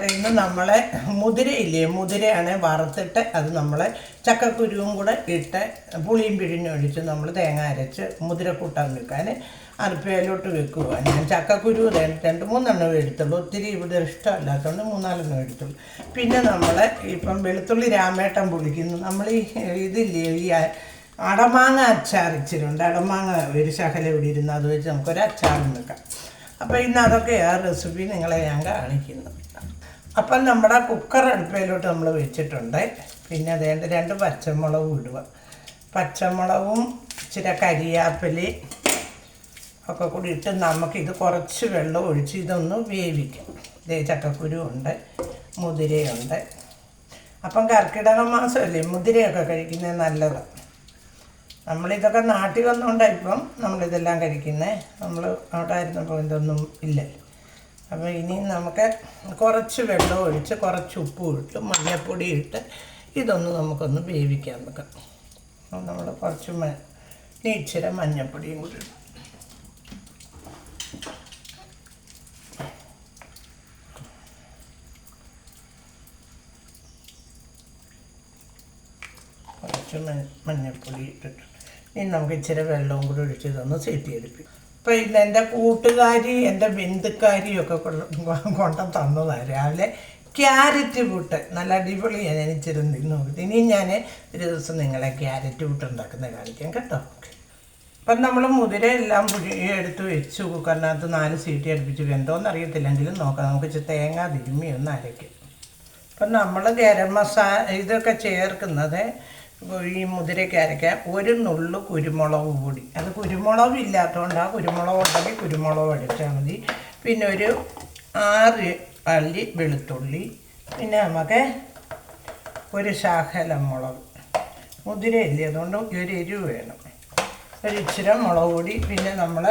ഇന്ന് നമ്മളെ മുതിരയില്ലേ, മുതിരയാണ് വറുത്തിട്ട് അത് നമ്മൾ ചക്കക്കുരുവും കൂടെ ഇട്ട് പുളിയും പിഴിഞ്ഞൊഴിച്ച് നമ്മൾ തേങ്ങ അരച്ച് മുതിര കൂട്ടാൻ വെക്കാൻ അരപ്പയിലോട്ട് വെക്കുക. ഞാൻ ചക്കക്കുരു 2-3 എടുത്തുള്ളൂ, ഒത്തിരി ഇവിടെ ഇഷ്ടമല്ലാത്തതുകൊണ്ട് 3-4 എടുത്തുള്ളൂ. പിന്നെ നമ്മൾ ഇപ്പം വെളുത്തുള്ളി രാമേട്ടൻ പൊളിക്കുന്നു. നമ്മൾ ഇതില്ലേ, ഈ അടമാങ്ങ അച്ചാർ ഇച്ചിരിയുണ്ട്. അടമാങ്ങ ഒരു ശകലം ഇവിടെ ഇരുന്ന് അത് വെച്ച് നമുക്കൊരു അച്ചാറും വെക്കാം. അപ്പോൾ ഇന്ന് അതൊക്കെയാണ് റെസിപ്പി നിങ്ങളെ ഞാൻ കാണിക്കുന്നത്. അപ്പം നമ്മുടെ കുക്കർ അടുപ്പയിലോട്ട് നമ്മൾ വെച്ചിട്ടുണ്ട്. പിന്നെ അതേണ്ട 2 പച്ചമുളകും ഇടുക. പച്ചമുളകും ഇച്ചിരി കരിയാപ്പില ഒക്കെ കൂടി ഇട്ട് നമുക്കിത് കുറച്ച് വെള്ളം ഒഴിച്ച് ഇതൊന്ന് വേവിക്കാം. ഇതേ ചക്കക്കുരു ഉണ്ട്, മുതിരയുണ്ട്. അപ്പം കർക്കിടക മാസമല്ലേ, മുതിരയൊക്കെ കഴിക്കുന്നത് നല്ലതാണ്. നമ്മളിതൊക്കെ നാട്ടിൽ വന്നുകൊണ്ടാണ് ഇപ്പം നമ്മളിതെല്ലാം കഴിക്കുന്നത്. നമ്മൾ അവിടെ ആയിരുന്നപ്പോൾ ഇതൊന്നും ഇല്ലല്ലോ. അപ്പോൾ ഇനി നമുക്ക് കുറച്ച് വെള്ളം ഒഴിച്ച് കുറച്ച് ഉപ്പും ഇട്ട് മഞ്ഞൾപ്പൊടി ഇട്ട് ഇതൊന്ന് നമുക്കൊന്ന് വേവിക്കാൻ വെക്കാം. നമ്മൾ കുറച്ച് ഇച്ചിരി മഞ്ഞൾപ്പൊടിയും കൂടി ഇടും. കുറച്ച് മഞ്ഞൾപ്പൊടി ഇട്ടിട്ട് ഇനി നമുക്ക് ഇച്ചിരി വെള്ളവും കൂടി ഒഴിച്ച് ഇതൊന്ന് സെറ്റിയെടുപ്പിക്കും. അപ്പോൾ ഇന്ന് എൻ്റെ കൂട്ടുകാരി, എൻ്റെ ബന്ധുക്കാരിയൊക്കെ കൊണ്ട തന്നതാണ് രാവിലെ ക്യാരറ്റ് പുട്ട്. നല്ല അടിപൊളിയാണ്. ഞാൻ ഇച്ചിരി നോക്കി. ഇനി ഞാൻ ഒരു ദിവസം നിങ്ങളെ ക്യാരറ്റ് പുട്ട് ഉണ്ടാക്കുന്നത് കാണിക്കാം കേട്ടോ. അപ്പം നമ്മൾ മുതിര എല്ലാം എടുത്ത് വെച്ച് കുക്കറിനകത്ത് 4 സീറ്റി അടുപ്പിച്ച് വെന്തോന്ന് അറിയത്തില്ലെങ്കിലും നോക്കാം. നമുക്ക് ഇച്ചിരി തേങ്ങ തിരുമ്മി ഒന്ന് അരയ്ക്കും. അപ്പം നമ്മൾ ഗരം മസാല ഇതൊക്കെ ചേർക്കുന്നത് ഈ മുതിരയ്ക്ക് അരയ്ക്കാൻ 1 നുള്ളു കുരുമുളക് പൊടി. അത് കുരുമുളക് ഇല്ലാത്തതുകൊണ്ടാണ്. കുരുമുളക് ഉണ്ടെങ്കിൽ കുരുമുളക് അടിച്ചാൽ മതി. പിന്നെ ഒരു 6 അല്ലി വെളുത്തുള്ളി. പിന്നെ നമുക്ക് ഒരു ശകലം മുളക്. മുതിരയില്ലേ, അതുകൊണ്ട് ഒരു എരിവ് വേണം. ഒരു ഇച്ചിരി മുളക് പൊടി. പിന്നെ നമ്മൾ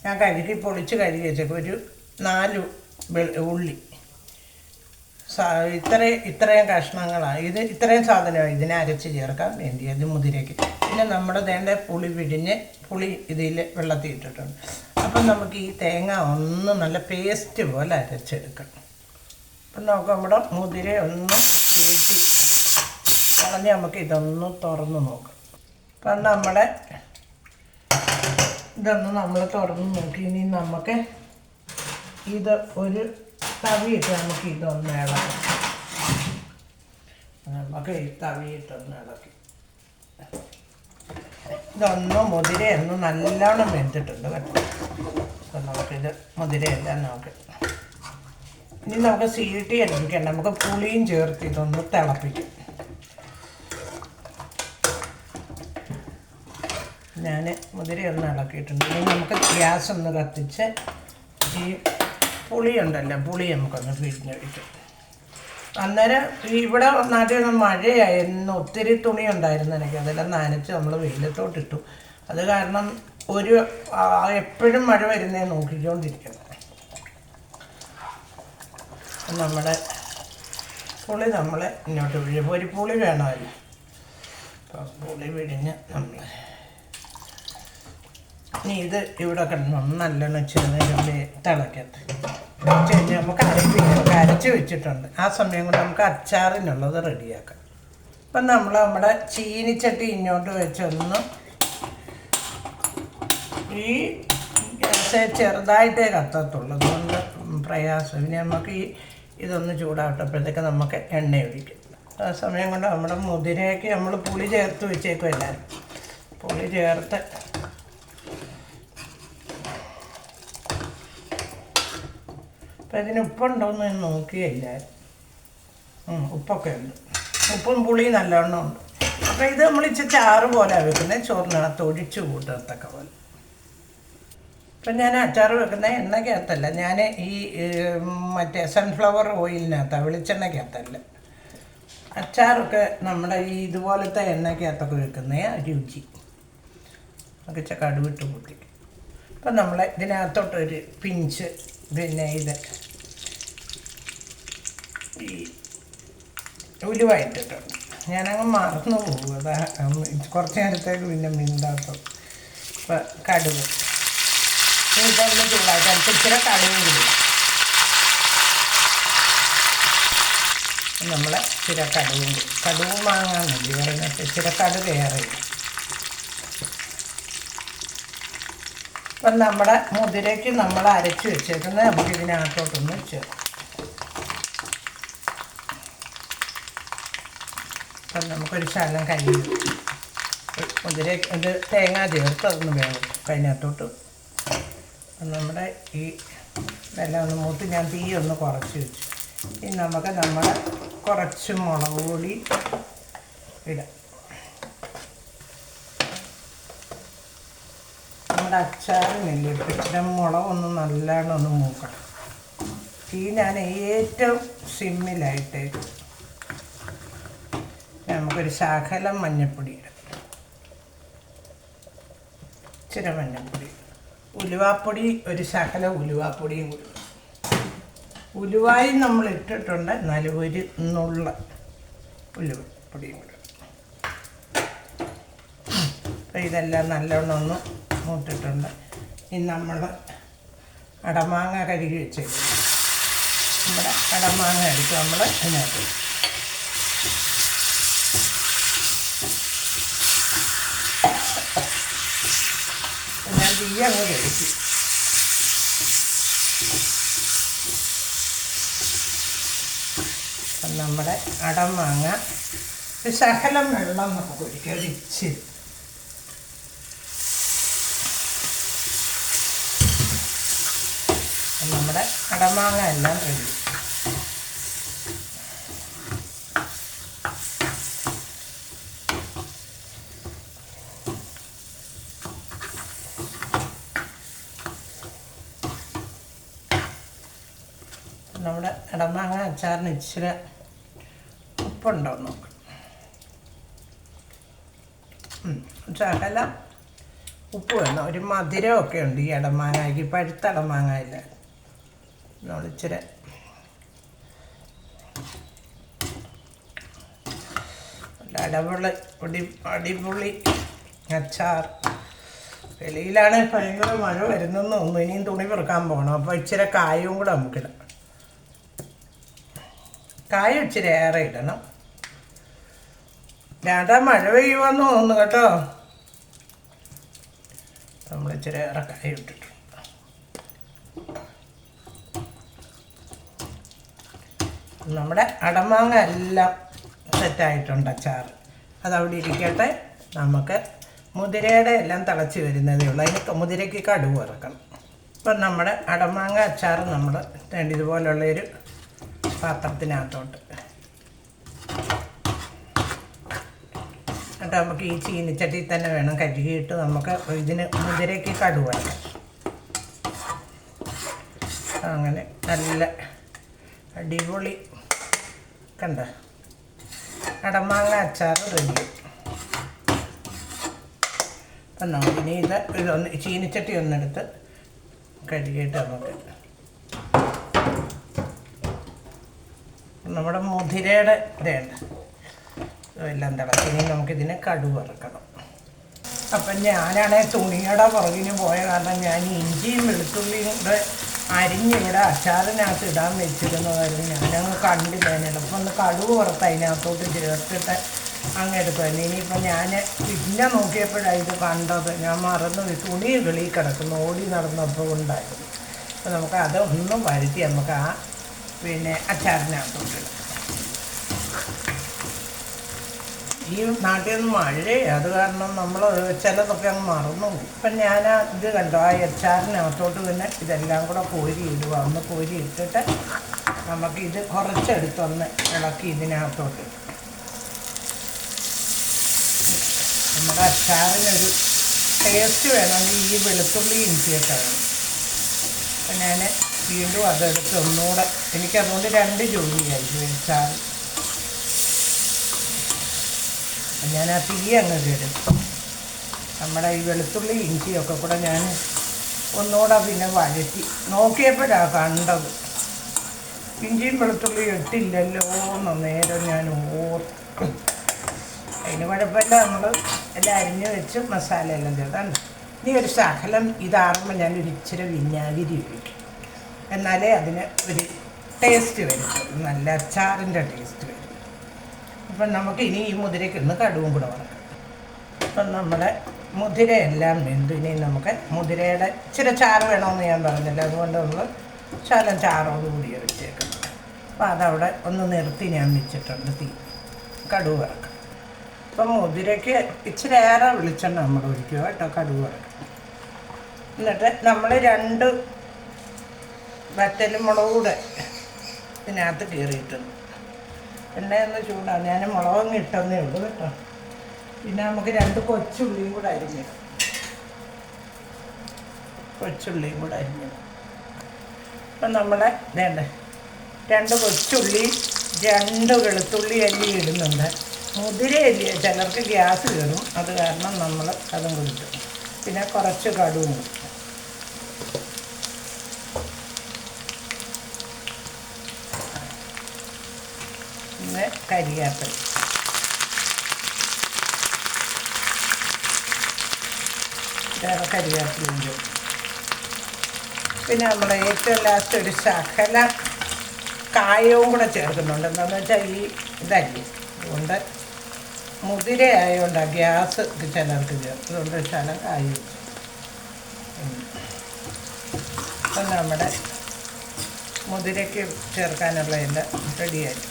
ഞാൻ പൊളിച്ച് കഴുകി വെച്ചേക്കും ഒരു 4 ഉള്ളി. ഇത്രയും കഷ്ണങ്ങളാണ്. ഇത്രയും സാധനമാണ് ഇതിനെ അരച്ച് ചേർക്കാൻ വേണ്ടി അത് മുതിരയ്ക്ക്. പിന്നെ നമ്മുടെ പുളി ഇതിൽ വെള്ളത്തിൽ ഇട്ടിട്ടുണ്ട്. അപ്പം നമുക്ക് ഈ തേങ്ങ ഒന്ന് നല്ല പേസ്റ്റ് പോലെ അരച്ചെടുക്കണം. അപ്പം നമുക്ക് നമ്മുടെ മുതിര ഒന്ന് വീട്ടി കളഞ്ഞ് നമുക്ക് ഇതൊന്ന് തുറന്ന് നോക്കാം. അപ്പം ഇതൊന്ന് നമ്മൾ തുറന്ന് നോക്കി. ഇനി നമുക്ക് ഇത് ഒരു തവിയിട്ട് നമുക്ക് ഇതൊന്ന് ഇളക്കാം. നമുക്ക് ഈ തവിയിട്ടൊന്ന് ഇളക്കി മുതിരയൊന്നും നല്ലോണം വെന്തിട്ടുണ്ട് കേട്ടോ. അപ്പം നമുക്കിത് മുതിരയെല്ലാം ഇനി നമുക്ക് സീട്ടി അടുപ്പിക്കണ്ട. നമുക്ക് പുളിയും ചേർത്ത് ഇതൊന്ന് തിളപ്പിക്കും. ഞാൻ മുതിരയൊന്ന് ഇളക്കിയിട്ടുണ്ട്. ഇനി നമുക്ക് ഗ്യാസ് ഒന്ന് കത്തിച്ച് ഈ പുളിയുണ്ടല്ലോ, പുളി നമുക്കൊന്ന് പിഴിഞ്ഞൊഴിക്കും. അന്നേരം ഇവിടെ നാട്ടിൽ മഴയായിരുന്നു, ഒത്തിരി തുണി ഉണ്ടായിരുന്നു എനിക്ക്. അതെല്ലാം നനച്ച് നമ്മൾ വെയിലത്തോട്ടിട്ടു. അത് കാരണം എപ്പോഴും മഴ വരുന്നേ നോക്കിക്കൊണ്ടിരിക്കണം. നമ്മുടെ പുളി നമ്മൾ ഇങ്ങോട്ട് പിഴിയും. ഒരു പുളി വേണമല്ലോ. അപ്പം പുളി പിഴിഞ്ഞ് നമ്മൾ ഇനി ഇത് ഇവിടെ കിടന്ന് നല്ലോണം ചെറുനേരം തിളക്കട്ടെ. നമുക്ക് അരച്ച് വെച്ചിട്ടുണ്ട്. ആ സമയം കൊണ്ട് നമുക്ക് അച്ചാറിനുള്ളത് റെഡിയാക്കാം. അപ്പം നമ്മുടെ ചീനിച്ചട്ടി ഇങ്ങോട്ട് വെച്ചൊന്ന് ഈ ചെറുതായിട്ടേ കത്തത്തുള്ളൂ, അതുകൊണ്ട് പ്രയാസം. ഇനി നമുക്ക് ഇതൊന്ന് ചൂടാവട്ടപ്പോഴത്തേക്ക് നമുക്ക് എണ്ണ ഒഴിക്കും. ആ സമയം കൊണ്ട് നമ്മുടെ മുതിരയ്ക്ക് നമ്മൾ പുളി ചേർത്ത് വെച്ചേക്കും. എല്ലാവരും പുളി ചേർത്ത് അപ്പം ഇതിന് ഉപ്പുണ്ടോയെന്ന് നോക്കിയില്ല. ഉപ്പൊക്കെ ഉണ്ട്. ഉപ്പും പുളിയും നല്ലവണ്ണം ഉണ്ട്. അപ്പോൾ ഇത് നമ്മൾ ഇച്ചിരി ചാറ് പോലെ വെക്കുന്നത്, ചോറിനകത്ത് ഒഴിച്ച് കൂട്ടത്തൊക്കെ പോലെ. ഇപ്പം ഞാൻ അച്ചാർ വെക്കുന്ന എണ്ണയ്ക്കകത്തല്ല, ഞാൻ ഈ മറ്റേ സൺഫ്ലവർ ഓയിലിനകത്താണ്, വെളിച്ചെണ്ണയ്ക്കകത്തല്ല. അച്ചാറൊക്കെ നമ്മുടെ ഈ ഇതുപോലത്തെ എണ്ണയ്ക്കകത്തൊക്കെ വെക്കുന്ന രുചി. ഒക്കെ കടുവിട്ട് കൂട്ടി. അപ്പം നമ്മൾ ഇതിനകത്തോട്ടൊരു പിഞ്ച് പിന്നെ ഈ ഉലുവായിട്ടിട്ടുണ്ട്. ഞാനങ്ങ് മറന്നു പോകും. കുറച്ച് നേരത്തേക്ക് പിന്നെ മിണ്ടാത്തത്. ഇപ്പം കടുക് ഇതൊന്ന് ചൂടാക്കി ഇച്ചിരി കടുകും കൂടി നമ്മൾ ഇച്ചിരി കടുവും വാങ്ങാമെന്നില്ല പറയുന്നത്, ഇച്ചിരി കടുക് ഏറെ. അപ്പം നമ്മുടെ മുതിരയ്ക്ക് നമ്മൾ അരച്ച് വെച്ചേക്കുന്നത് നമുക്ക് ഇതിനകത്തോട്ടൊന്ന് ചേർക്കും. അപ്പം നമുക്കൊരു ശകലം കഴിയും മുതിര ഇത് തേങ്ങ ചേർത്ത് അതൊന്ന് വേണം അതിനകത്തോട്ട്. നമ്മുടെ ഈ ഇതെല്ലാം ഒന്ന് മൂത്ത് ഞാൻ തീ ഒന്ന് കുറച്ച് വെച്ചു. ഇനി നമുക്ക് കുറച്ച് മുളക് പൊടി ഇടാം. നമ്മുടെ അച്ചാറിനില്ല ഇച്ചിരി മുളകൊന്ന് നല്ലോണം ഒന്ന് മൂക്കണം. തീ ഞാൻ ഏറ്റവും സിമ്മിലായിട്ട് നമുക്കൊരു ശകലം മഞ്ഞൾപ്പൊടി ഇടാം, ഇച്ചിരി മഞ്ഞൾപ്പൊടി, ഉലുവാപ്പൊടി ഒരു ശകലം ഉലുവാപ്പൊടിയും കൂടി. ഉലുവായും നമ്മൾ ഇട്ടിട്ടുണ്ട്, എന്നാലും ഒരു നുള്ള ഉലുവപ്പൊടിയും കൂടി. അപ്പോൾ ഇതെല്ലാം നല്ലോണം ഒന്ന് മൂത്തിട്ടുണ്ട്. ഇനി നമ്മൾ അടമാങ്ങ കഴുകി വെച്ചേക്കും. നമ്മുടെ അടമാങ്ങ എടുത്ത് നമ്മൾ അതിനകത്ത് ഞാൻ തീ അങ്ങ് കഴിക്കും. നമ്മുടെ അടമാങ്ങ ഒരു ശകലം വെള്ളം നമുക്ക് ഒഴിക്കാം, ഇച്ചിരി. നമ്മുടെ അടമാങ്ങ എല്ലാം റെഡി. നമ്മുടെ അടമാങ്ങ അച്ചാറിന് ഇച്ചിരി ഉപ്പുണ്ടോ നോക്കാം. ശകലം ഉപ്പ് വേണം, ഒരു മധുരമൊക്കെ ഉണ്ട് ഈ അടമാങ്ങയ്ക്ക്. പഴുത്ത അടമാങ്ങ ഇല്ല, നമ്മളിച്ചിരി അടിപൊളി അച്ചാർ. വെളിയിലാണ് ഭയങ്കര മഴ വരുന്നെന്ന് തോന്നുന്നു. ഇനിയും തുണി പെറുക്കാൻ പോകണം. അപ്പോൾ ഇച്ചിരി കായവും കൂടെ നമുക്കിടാം. കായം ഇച്ചിരി ഏറെ ഇടണം. രാധാ മഴ പെയ്യുമെന്ന് തോന്നുന്നു കേട്ടോ. നമ്മളിച്ചിരി ഏറെ കായം ഇട്ടിട്ടുണ്ട്. നമ്മുടെ അടമാങ്ങ എല്ലാം സെറ്റായിട്ടുണ്ട് അച്ചാർ. അതവിടെ ഇരിക്കട്ടെ. നമുക്ക് മുതിരയുടെ എല്ലാം തിളച്ച് വരുന്നതേ ഉള്ളൂ. അതിന് മുതിരയ്ക്ക് കടുക് ഇറക്കണം. അപ്പം നമ്മുടെ അടമാങ്ങ അച്ചാർ നമ്മൾ ഇതുപോലുള്ളൊരു പാത്രത്തിനകത്തോട്ട് എന്നിട്ട് നമുക്ക് ഈ ചീനിച്ചട്ടിയിൽ തന്നെ വേണം കഴുകിയിട്ട് നമുക്ക് ഇതിന് മുതിരയ്ക്ക് കടുക് ഇറക്കാം. അങ്ങനെ നല്ല അടിപൊളി കണ്ട അടമാങ്ങ അച്ചാർ റെഡി. അപ്പം നമുക്കിനി ഇതൊന്ന് ചീനിച്ചട്ടി ഒന്നെടുത്ത് കഴുകിയിട്ട് നമുക്ക് നമ്മുടെ മുതിരയുടെ ഇതേണ്ട എല്ലാം തിളക്കി. ഇനി നമുക്കിതിനെ കടുക് ഇറക്കണം. അപ്പം ഞാനാണെങ്കിൽ തുണിയുടെ പുറകിന് പോയ കാരണം ഞാൻ ഇഞ്ചിയും വെളുത്തുള്ളിയും കൂടെ അരിഞ്ഞിവിടെ അച്ചാറിനകത്ത് ഇടാൻ വെച്ചിരുന്നതായിരുന്നു. ഞാനങ്ങ് കണ്ടില്ല. എളുപ്പം ഒന്ന് കടുക് പുറത്ത് അതിനകത്തോട്ട് ചേർത്തിട്ട് അങ്ങ് എടുക്കുമായിരുന്നു. ഇനിയിപ്പോൾ ഞാൻ പിന്നെ നോക്കിയപ്പോഴാണ് ഇത് കണ്ടത്. ഞാൻ മറന്നു തുണി വെളിയിൽ കിടക്കുന്നു, ഓടി നടന്നപ്പോൾ ഉണ്ടായിരുന്നു. അപ്പോൾ നമുക്ക് അത് ഒന്നും വഴറ്റി നമുക്ക് ആ അച്ചാറിനകത്തോട്ട് ഇടാം. ഈ നാട്ടിൽ നിന്ന് മഴയാണ്, അത് കാരണം നമ്മൾ ചിലതൊക്കെ അങ്ങ് മറന്നു പോകും. അപ്പം ഞാൻ ഇത് കണ്ടോ ആ അച്ചാറിനകത്തോട്ട് പിന്നെ ഇതെല്ലാം കൂടെ കോരി ഇടുക. ഒന്ന് കോരി ഇട്ടിട്ട് നമുക്കിത് കുറച്ചെടുത്തൊന്ന് ഇളക്കി ഇതിനകത്തോട്ട്. നമ്മുടെ അച്ചാറിനൊരു ടേസ്റ്റ് വേണമെങ്കിൽ ഈ വെളുത്തുള്ളി ഇഞ്ചിയൊക്കെ വേണം. അപ്പം ഞാൻ വീണ്ടും അതെടുത്ത് ഒന്നുകൂടെ എനിക്കതുകൊണ്ട് 2 ജോലിയായിരിക്കും അച്ചാർ. ഞാൻ ആ തീ അങ്ങ് എടുക്കും. നമ്മുടെ ഈ വെളുത്തുള്ളി ഇഞ്ചിയൊക്കെ കൂടെ ഞാൻ ഒന്നുകൂടെ പിന്നെ വഴറ്റി നോക്കിയപ്പോഴാണ് കണ്ടത് ഇഞ്ചിയും വെളുത്തുള്ളിയും ഇട്ടില്ലല്ലോ എന്ന് നേരം ഞാൻ ഓർത്തു. അതിന് കുഴപ്പമില്ല, നമ്മൾ എല്ലാം അരിഞ്ഞ് വെച്ച് മസാല എല്ലാം ചേർത്താണ്. ഇനി ഒരു ശകലം ഇതാറുമ്പോൾ ഞാനൊരു ഇച്ചിരി വിനാഗിരി ഒഴിക്കും. എന്നാലേ അതിന് ഒരു ടേസ്റ്റ് വരും, നല്ല അച്ചാറിൻ്റെ ടേസ്റ്റ് വരും. അപ്പം നമുക്ക് ഇനി ഈ മുതിരയ്ക്ക് ഇന്ന് കടുവും കൂടെ വറക്കാം. അപ്പം നമ്മുടെ മുതിരയെല്ലാം വെന്തു. ഇനി നമുക്ക് മുതിരയുടെ ഇച്ചിരി ചാറ് വേണമെന്ന് ഞാൻ പറഞ്ഞില്ല, അതുകൊണ്ട് നമ്മൾ ശകലം ചാറോടുകൂടി വെച്ചേക്കണം. അപ്പോൾ അതവിടെ ഒന്ന് നിർത്തി ഞാൻ വെച്ചിട്ടുണ്ട്. കടുവ് വറക്കാം. അപ്പം മുതിരയ്ക്ക് ഇച്ചിരി ഏറെ വെളിച്ചെണ്ണ നമ്മൾ ഒഴിക്കുക കേട്ടോ, കടുവ് വറക്കാം. എന്നിട്ട് നമ്മൾ 2 വറ്റൽമുളക് കൂടെ ഇതിനകത്ത് കീറിയിട്ടുണ്ട്. എണ്ണയൊന്ന് ചൂടാണ്, ഞാൻ മുളകൊന്നും ഇട്ടെന്നേ ഉള്ളൂ കേട്ടോ. പിന്നെ നമുക്ക് 2 കൊച്ചുള്ളിയും കൂടെ അരിഞ്ഞിടും. കൊച്ചുള്ളിയും കൂടെ അരിഞ്ഞിടും. അപ്പം നമ്മളെ വേണ്ട 2 കൊച്ചുള്ളി, 2 വെളുത്തുള്ളി അല്ലി ഇടുന്നുണ്ട്. മുതിര അല്ലി ചിലർക്ക് ഗ്യാസ് കയറും, അത് കാരണം നമ്മൾ അതും കൊടുക്കും. പിന്നെ കുറച്ച് കടുവും, പിന്നെ കരിയാപ്പില, വേറെ കരിയാപ്പിലുണ്ട്. പിന്നെ നമ്മൾ ഏറ്റവും ലാസ്റ്റ് ഒരു ശകല കായവും കൂടെ ചേർക്കുന്നുണ്ട്. എന്താണെന്ന് വെച്ചാൽ ഈ ഇതല്ലേ, അതുകൊണ്ട് മുതിര ആയതുകൊണ്ടാണ് ഗ്യാസ് ചിലർക്ക് ചേർക്കും, അതുകൊണ്ട് ശകലം കായും. അപ്പം നമ്മുടെ മുതിരയ്ക്ക് ചേർക്കാനുള്ള എല്ലാം റെഡിയായി.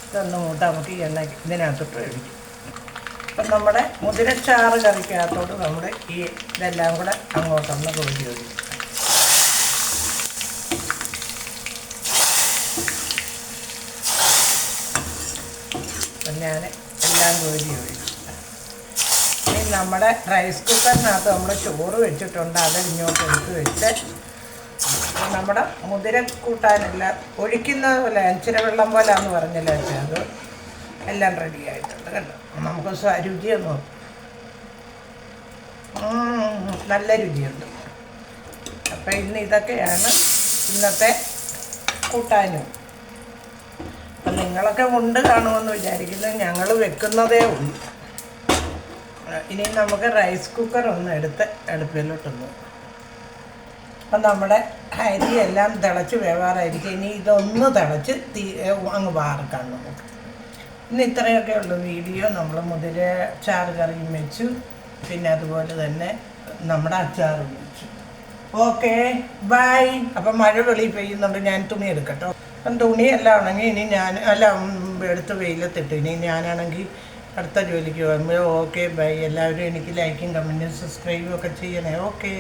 ഇതൊന്നും കൂട്ട് നമുക്ക് ഈ എണ്ണ ഇതിനകത്തോട്ട് ഒഴിക്കും. അപ്പം നമ്മുടെ മുതിരച്ചാറ് കറിക്കകത്തോട്ട് നമ്മൾ ഈ ഇതെല്ലാം കൂടെ അങ്ങോട്ടൊന്ന് കോരി ഒഴിക്കും. അപ്പം ഞാൻ എല്ലാം കോരി ഒഴിക്കും. ഇനി നമ്മുടെ റൈസ് കുക്കറിനകത്ത് നമ്മൾ ചോറ് വെച്ചിട്ടുണ്ട്, അത് ഇങ്ങോട്ട് എടുത്ത് വെച്ച് നമ്മുടെ മുതിര കൂട്ടാനെല്ലാം ഒഴിക്കുന്നത് പോലെ ഇച്ചിരി വെള്ളം പോലാന്ന് പറഞ്ഞില്ല വെച്ചാൽ അത് എല്ലാം റെഡി ആയിട്ടുണ്ട് കേട്ടോ. നമുക്ക് രുചിയൊന്നും നല്ല രുചിയുണ്ട്. അപ്പം ഇന്ന് ഇതൊക്കെയാണ് ഇന്നത്തെ കൂട്ടാനും. അപ്പം നിങ്ങളൊക്കെ ഉണ്ട് കാണുമെന്ന് വിചാരിക്കുന്നത്, ഞങ്ങൾ വെക്കുന്നതേ ഉള്ളൂ. ഇനി നമുക്ക് റൈസ് കുക്കർ ഒന്ന് എടുത്ത് അടുപ്പിലോട്ടൊന്ന്. അപ്പം നമ്മുടെ അരിയെല്ലാം തിളച്ച് വേവാറായിരിക്കും. ഇനി ഇതൊന്ന് തിളച്ച് അങ്ങ് വാർക്കാം നമുക്ക്. ഇന്ന് ഇത്രയൊക്കെ ഉള്ളൂ വീഡിയോ. നമ്മൾ മുതിര ചാറ് കറിയും വെച്ചു, പിന്നെ അതുപോലെ തന്നെ നമ്മുടെ അച്ചാറും വെച്ചു. Okay bye. അപ്പം മഴ വെളിയിൽ പെയ്യുന്നുണ്ട്, ഞാൻ തുണി എടുക്കട്ടോ. അപ്പം തുണിയെല്ലാം ആണെങ്കിൽ ഇനി ഞാൻ എടുത്ത് വെയിലത്തിട്ട് ഇനി ഞാനാണെങ്കിൽ അടുത്ത ജോലിക്ക് പോകുമ്പോൾ. Okay bye. എല്ലാവരും എനിക്ക് ലൈക്കും കമൻറ്റും സബ്സ്ക്രൈബും ഒക്കെ ചെയ്യണേ. ഓക്കെ.